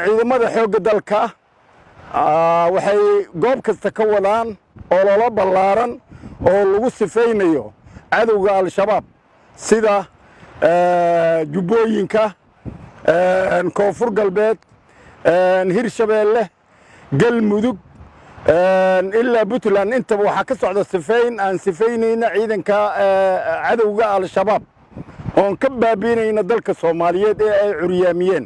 ciidamada xoogga dalka waxay goob kasta ka wadaan ololo ballaaran oo lagu sifaynayo cadowga al-shabaab sida jubbooyinka koonfur galbeed hirshabeelle galmudug ilaa puntland intaba waxaa ka socda sifayn aan sifaynayna ciidanka cadowga al-shabaab oon ka baabiinayna dalka soomaaliyeed ee ay curyaamiyeen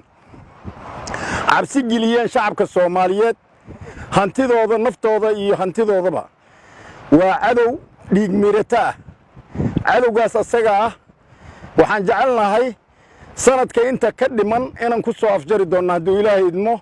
cabsi geliyeen shacabka soomaaliyeed hantidooda naftooda iyo hantidoodaba waa cadow dhiig miirato ah cadowgaas asaga ah waxaan jecelnahay sanadka inta ka dhiman inaan ku soo afjari doonno hadduu ilaahay idmo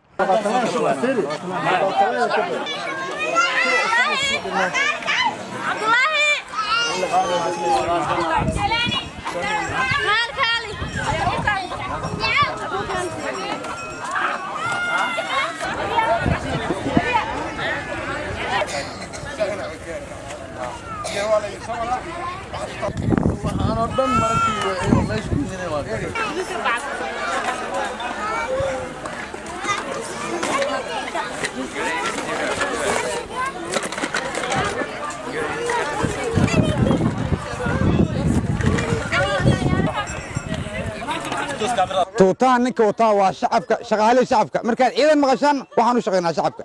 tuutaan ninka wataa waa shacabka shaqaale shacabka markaad ciidan maqashaan waxaan u shaqeynaa shacabka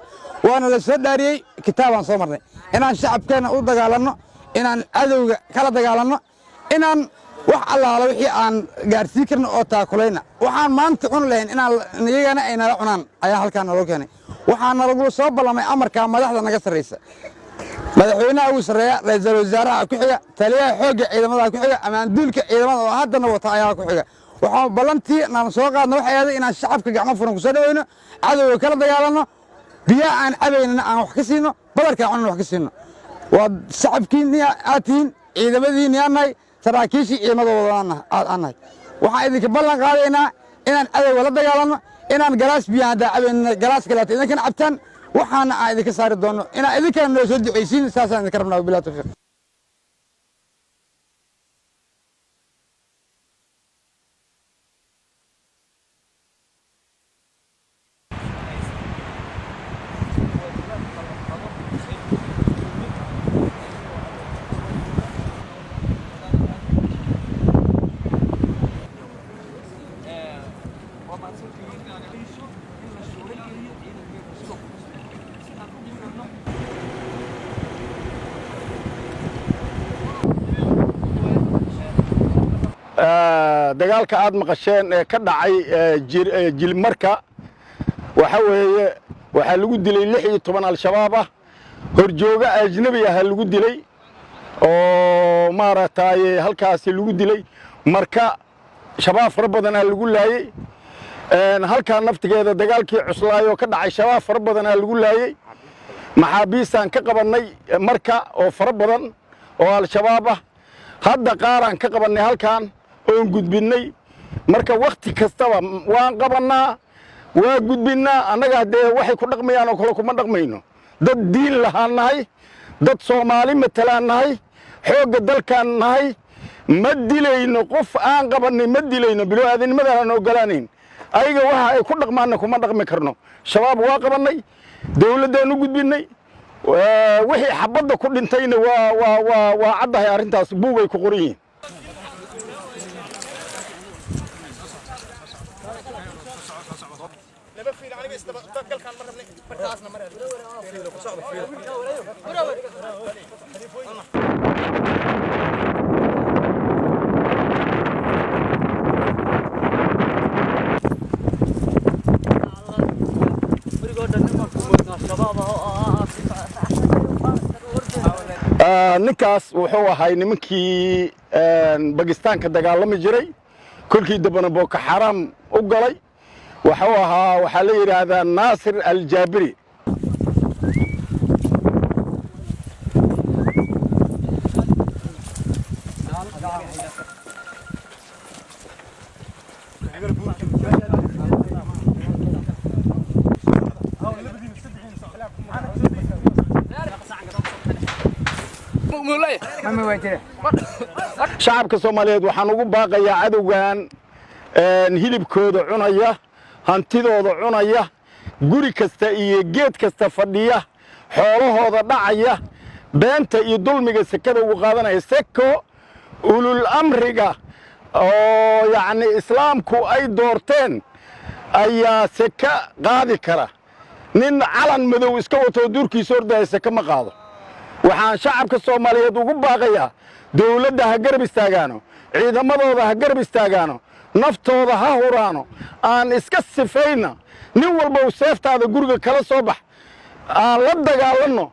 waana la soo dhaariyay kitaabaan soo marnay inaan shacabkeena u dagaalanno inaan cadowga kala dagaalanno inaan wax allaala wixii aan gaarsiin karno oo taakulayna waxaan maanta cun lahayn inaan iyagana ay nala cunaan ayaa halkaan naloo keenay waxaana lagu soo ballamay amarka madaxda naga sarraysa madaxweynaha ugu sarreeya ra'iisul wasaaraha ku xiga taliyaha xoogga ciidamada ku xiga amaanduulka ciidamada oo haddana wata ayaa ku xiga waxaan ballantii naan soo qaadno waxay ahayd inaan shacabka gacmo furan ku soo dhaweyno cadowga kala dagaalanno biyaha aan cabaynana aan wax ka siino badarka aan wax ka siino waa shacabkiinni aad tihiin ciidamadiinni aan nahay saraakiishii ciidamadooda aan nahay waxaan idinka ballan qaadaynaa inaan cadowga la dagaalanno inaan galaas biyaha haddaa cabaynana galaas kaleeto idinkana cabtaan waxaana aan idinka saari doonno inaan idinkana noo soo ducaysiin saasaan idinka rabnaa wabillahi tawfiiq dagaalka aad maqasheen ee ka dhacay jilmarka waxa weeye waxaa lagu dilay 16 al-shabaab ah horjooga ajnabi ah lagu dilay oo maaragtay halkaas lagu dilay marka shabaab fara badan lagu laayay halka naftigeeda dagaalkii cuslaayo ka dhacay shabaab fara badan lagu laayay maxaabiisaan ka qabanay marka oo fara badan oo al-shabaab ah hadda qaaraan ka qabanay halkaan oo gudbinay marka waqti kastaba waan qabanaa waa gudbinaa annaga hadee waxay ku dhaqmayaan oo kale kuma dhaqmayno dad diin lahaanahay dad Soomaali matalaanahay xoogga dalkan nahay ma dilayno qof aan qabanay ma dilayno bilo aadinimada aan ogolaanayn ayaga waxa ay ku dhaqmaana kuma dhaqmi karno shabaab waa qabanay dawladdan u gudbinay wixii xabadda ku dhintayna waa caddahay arrintaas buugay ku qoran yihiin ninkaas wuxuu ahay nimankii bakistaanka dagaalami jiray kolkii dambana Boko Haram u galay wuxuu ahaa waxaa la yiraahdaa Naasir al-Jaabiri shacabka Soomaaliyeed waxaan ugu baaqayaa cadawgan hilibkooda cunaya hantidooda cunaya guri kasta iyo geed kasta fadhiya xoolahooda dhacaya beenta iyo dulmiga sekada ugu qaadanaya seko ulul amriga oo yaani islaamku ay doorteen ayaa seka qaadi kara nin calan madow iska wato durkiisa ordaya seka ma qaado waxaan shacabka Soomaaliyeed ugu baaqayaa dawladda ha garab istaagaano ciidamadooda ha garab istaagaano naftooda ha huraano aan iska sifayna nin walba uu seeftaada guriga kala soo bax aan la dagaalano